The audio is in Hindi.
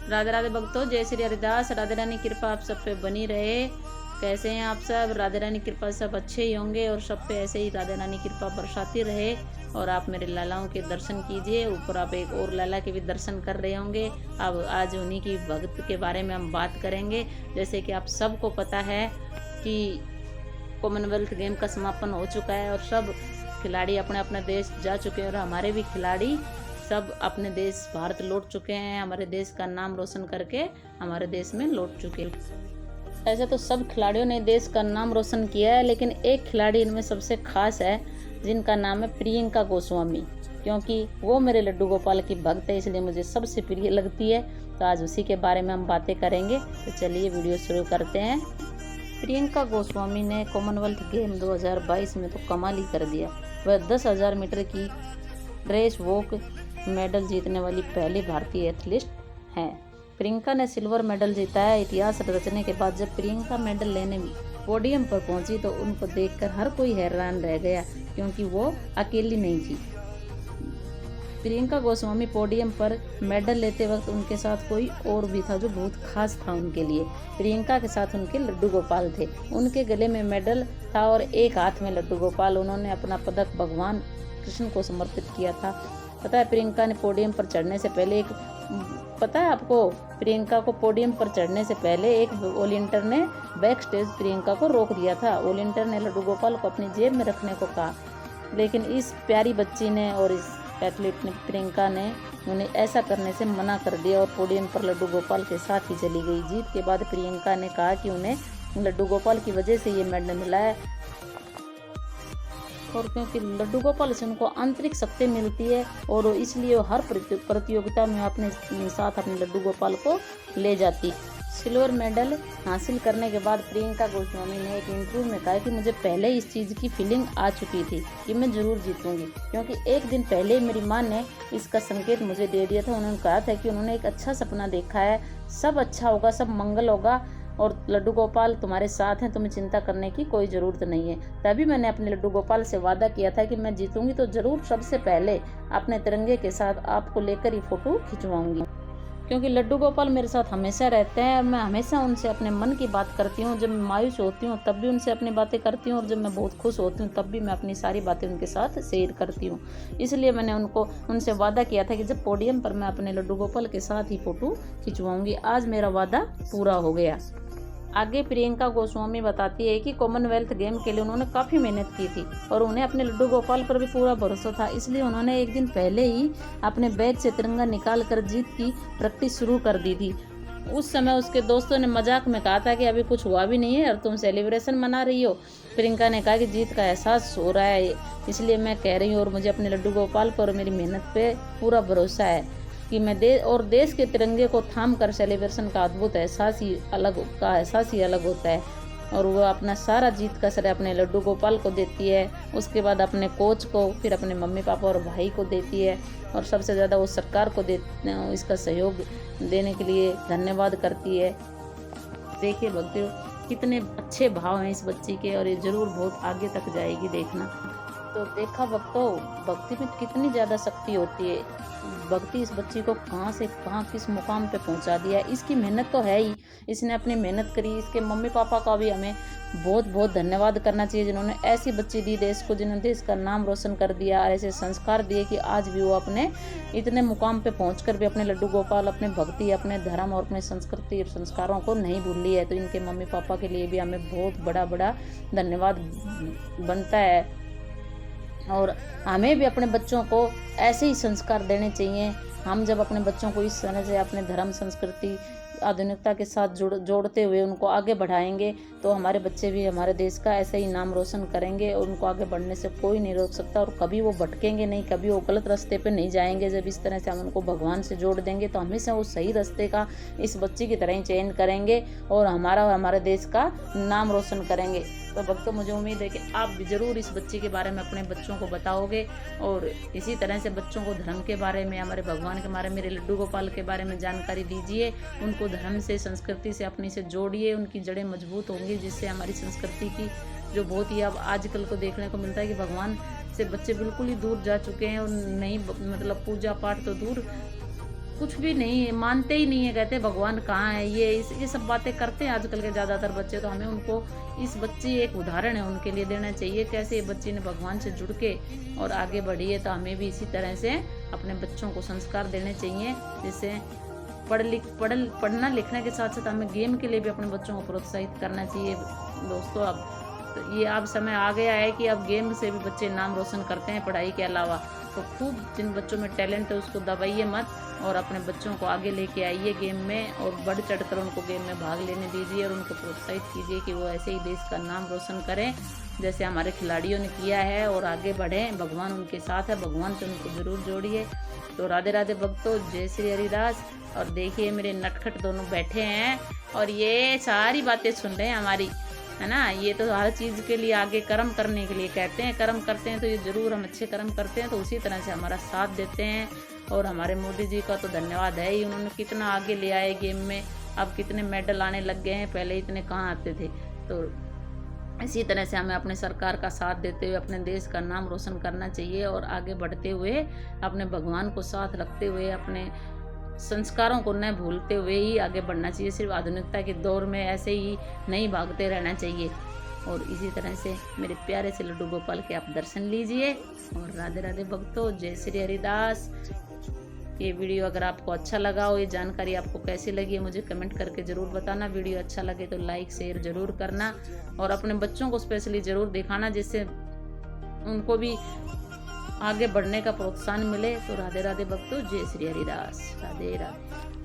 राधे राधे भक्तों, जय श्री हरिदास। राधे रानी कृपा आप सब पे बनी रहे। कैसे हैं आप सब? राधे रानी कृपा सब अच्छे ही होंगे और सब पे ऐसे ही राधे रानी कृपा बरसाती रहे। और आप मेरे लालाओं के दर्शन कीजिए। ऊपर आप एक और लाला के भी दर्शन कर रहे होंगे। अब आज उन्हीं की भक्त के बारे में हम बात करेंगे। जैसे कि आप सबको पता है कि कॉमनवेल्थ गेम का समापन हो चुका है और सब खिलाड़ी अपने अपने देश जा चुके हैं और हमारे भी खिलाड़ी सब अपने देश भारत लौट चुके हैं। हमारे देश का नाम रोशन करके हमारे देश में लौट चुके हैं। ऐसे तो सब खिलाड़ियों ने देश का नाम रोशन किया है, लेकिन एक खिलाड़ी इनमें सबसे खास है जिनका नाम है प्रियंका गोस्वामी। क्योंकि वो मेरे लड्डू गोपाल की भक्त है, इसलिए मुझे सबसे प्रिय लगती है। तो आज उसी के बारे में हम बातें करेंगे। तो चलिए वीडियो शुरू करते हैं। प्रियंका गोस्वामी ने कॉमनवेल्थ गेम 2022 में तो कमाल ही कर दिया। वह 10,000 मीटर की रेस वॉक मेडल जीतने वाली पहली भारतीय एथलीट हैं। प्रियंका ने सिल्वर मेडल जीता है। इतिहास रचने के बाद जब प्रियंका मेडल लेने पोडियम पर पहुंची तो उनको देखकर हर कोई हैरान रह गया, क्योंकि वो अकेली नहीं थी। प्रियंका गोस्वामी पोडियम पर मेडल लेते वक्त उनके साथ कोई और भी था जो बहुत खास था उनके लिए। प्रियंका के साथ उनके लड्डू गोपाल थे। उनके गले में मेडल था और एक हाथ में लड्डू गोपाल। उन्होंने अपना पदक भगवान कृष्ण को समर्पित किया था। पता है प्रियंका ने पोडियम पर चढ़ने से पहले पता है आपको, प्रियंका को पोडियम पर चढ़ने से पहले एक वॉलंटियर ने बैक स्टेज प्रियंका को रोक दिया था। वॉलंटियर ने लड्डू गोपाल को अपनी जेब में रखने को कहा, लेकिन इस प्यारी बच्ची ने और इस एथलीट ने प्रियंका ने उन्हें ऐसा करने से मना कर दिया और पोडियम पर लड्डू गोपाल के साथ ही चली गई। जीत के बाद प्रियंका ने कहा कि उन्हें लड्डू गोपाल की वजह से ये मेडल मिला है, और क्योंकि लड्डू गोपाल से उनको आंतरिक शक्ति मिलती है और इसलिए वो हर प्रतियोगिता में अपने साथ अपने लड्डू गोपाल को ले जाती। सिल्वर मेडल हासिल करने के बाद प्रियंका गोस्वामी ने एक इंटरव्यू में कहा कि मुझे पहले इस चीज़ की फीलिंग आ चुकी थी कि मैं ज़रूर जीतूंगी, क्योंकि एक दिन पहले मेरी माँ ने इसका संकेत मुझे दे दिया था। उन्होंने कहा था कि उन्होंने एक अच्छा सपना देखा है, सब अच्छा होगा, सब मंगल होगा और लड्डू गोपाल तुम्हारे साथ हैं, तुम्हें चिंता करने की कोई ज़रूरत नहीं है। तभी मैंने अपने लड्डू गोपाल से वादा किया था कि मैं जीतूंगी तो ज़रूर सबसे पहले अपने तिरंगे के साथ आपको लेकर ही फ़ोटो खिंचवाऊंगी, क्योंकि लड्डू गोपाल मेरे साथ हमेशा रहते हैं और मैं हमेशा उनसे अपने मन की बात करती हूँ। जब मैं मायूस होती हूँ तब भी उनसे अपनी बातें करती हूँ और जब मैं बहुत खुश होती हूँ तब भी मैं अपनी सारी बातें उनके साथ शेयर करती हूँ। इसलिए मैंने उनसे वादा किया था कि जब पोडियम पर मैं अपने लड्डू गोपाल के साथ ही फ़ोटो खिंचवाऊंगी। आज मेरा वादा पूरा हो गया। आगे प्रियंका गोस्वामी बताती है कि कॉमनवेल्थ गेम के लिए उन्होंने काफ़ी मेहनत की थी और उन्हें अपने लड्डू गोपाल पर भी पूरा भरोसा था। इसलिए उन्होंने एक दिन पहले ही अपने बैग से तिरंगा निकाल कर जीत की प्रैक्टिस शुरू कर दी थी। उस समय उसके दोस्तों ने मजाक में कहा था कि अभी कुछ हुआ भी नहीं है और तुम सेलिब्रेशन मना रही हो। प्रियंका ने कहा कि जीत का एहसास हो रहा है, इसलिए मैं कह रही हूँ और मुझे अपने लड्डू गोपाल पर और मेरी मेहनत पे पूरा भरोसा है कि मैं देश के तिरंगे को थाम कर सेलिब्रेशन का अद्भुत एहसास ही अलग होता है। और वो अपना सारा जीत का श्रेय अपने लड्डू गोपाल को देती है, उसके बाद अपने कोच को, फिर अपने मम्मी पापा और भाई को देती है और सबसे ज़्यादा वो सरकार को इसका सहयोग देने के लिए धन्यवाद करती है। देखिए भक्तियों, कितने अच्छे भाव हैं इस बच्ची के और ये ज़रूर बहुत आगे तक जाएगी, देखना। तो देखा भक्तों, भक्ति में कितनी ज़्यादा शक्ति होती है। भक्ति इस बच्ची को कहाँ से कहाँ किस मुकाम पे पहुँचा दिया है। इसकी मेहनत तो है ही, इसने अपनी मेहनत करी। इसके मम्मी पापा का भी हमें बहुत बहुत धन्यवाद करना चाहिए, जिन्होंने ऐसी बच्ची दी देश को, जिन्होंने देश का नाम रोशन कर दिया और ऐसे संस्कार दिए कि आज भी वो अपने इतने मुकाम पे पहुँचकर भी अपने लड्डू गोपाल, अपने भक्ति, अपने धर्म और अपने संस्कृति और संस्कारों को नहीं भूली है। तो इनके मम्मी पापा के लिए भी हमें बहुत बड़ा बड़ा धन्यवाद बनता है। और हमें भी अपने बच्चों को ऐसे ही संस्कार देने चाहिए। हम जब अपने बच्चों को इस तरह से अपने धर्म, संस्कृति, आधुनिकता के साथ जोड़ते हुए उनको आगे बढ़ाएंगे तो हमारे बच्चे भी हमारे देश का ऐसे ही नाम रोशन करेंगे और उनको आगे बढ़ने से कोई नहीं रोक सकता और कभी वो भटकेंगे नहीं, कभी वो गलत रास्ते पे नहीं जाएंगे। जब इस तरह से हम उनको भगवान से जोड़ देंगे तो हमेशा वो सही रास्ते का इस बच्ची की तरह ही चयन करेंगे और हमारे देश का नाम रोशन करेंगे। तो भक्तों, मुझे उम्मीद है कि आप भी ज़रूर इस बच्ची के बारे में अपने बच्चों को बताओगे और इसी तरह से बच्चों को धर्म के बारे में, हमारे भगवान के बारे में, मेरे लड्डू गोपाल के बारे में जानकारी दीजिए। उनको धर्म से, संस्कृति से अपनी से जोड़िए, उनकी जड़ें मजबूत होंगी, जिससे हमारी संस्कृति की जो बहुत ही अब आजकल को देखने को मिलता है कि भगवान से बच्चे बिल्कुल ही दूर जा चुके हैं और नहीं, मतलब पूजा पाठ तो दूर, कुछ भी नहीं मानते ही नहीं है, कहते भगवान कहाँ है, ये सब बातें करते हैं आजकल के ज़्यादातर बच्चे। तो हमें उनको, इस बच्चे एक उदाहरण है उनके लिए देना चाहिए, कैसे ये बच्ची ने भगवान से जुड़ के और आगे बढ़ी है। तो हमें भी इसी तरह से अपने बच्चों को संस्कार देने चाहिए, जिससे पढ़ना लिखने के साथ साथ हमें गेम के लिए भी अपने बच्चों को प्रोत्साहित करना चाहिए दोस्तों। अब तो ये अब समय आ गया है कि अब गेम से भी बच्चे नाम रोशन करते हैं पढ़ाई के अलावा। तो खूब जिन बच्चों में टैलेंट है उसको दबाइए मत, और अपने बच्चों को आगे लेके आइए गेम में, और बढ़ चढ़ कर उनको गेम में भाग लेने दीजिए, और उनको प्रोत्साहित कीजिए कि वो ऐसे ही देश का नाम रोशन करें जैसे हमारे खिलाड़ियों ने किया है, और आगे बढ़ें। भगवान उनके साथ है, भगवान से उनको ज़रूर जोड़िए। तो राधे राधे भक्तों, जय श्री हरिदास। और देखिए मेरे नटखट दोनों बैठे हैं और ये सारी बातें सुन रहे हैं हमारी, है ना। ये तो हर चीज़ के लिए आगे कर्म करने के लिए कहते हैं, कर्म करते हैं तो ये ज़रूर हम अच्छे कर्म करते हैं तो उसी तरह से हमारा साथ देते हैं। और हमारे मोदी जी का तो धन्यवाद है ही, उन्होंने कितना आगे ले आए गेम में, अब कितने मेडल आने लग गए हैं, पहले इतने कहाँ आते थे। तो इसी तरह से हमें अपने सरकार का साथ देते हुए अपने देश का नाम रोशन करना चाहिए, और आगे बढ़ते हुए अपने भगवान को साथ रखते हुए अपने संस्कारों को न भूलते हुए ही आगे बढ़ना चाहिए। सिर्फ आधुनिकता के दौर में ऐसे ही नहीं भागते रहना चाहिए। और इसी तरह से मेरे प्यारे से लड्डू गोपाल के आप दर्शन लीजिए। और राधे राधे भक्तों, जय श्री हरिदास। ये वीडियो अगर आपको अच्छा लगा हो, ये जानकारी आपको कैसी लगी है मुझे कमेंट करके ज़रूर बताना। वीडियो अच्छा लगे तो लाइक शेयर ज़रूर करना, और अपने बच्चों को स्पेशली ज़रूर दिखाना, जिससे उनको भी आगे बढ़ने का प्रोत्साहन मिले। तो राधे राधे भक्तों, जय श्री हरिदास। राधे राधे।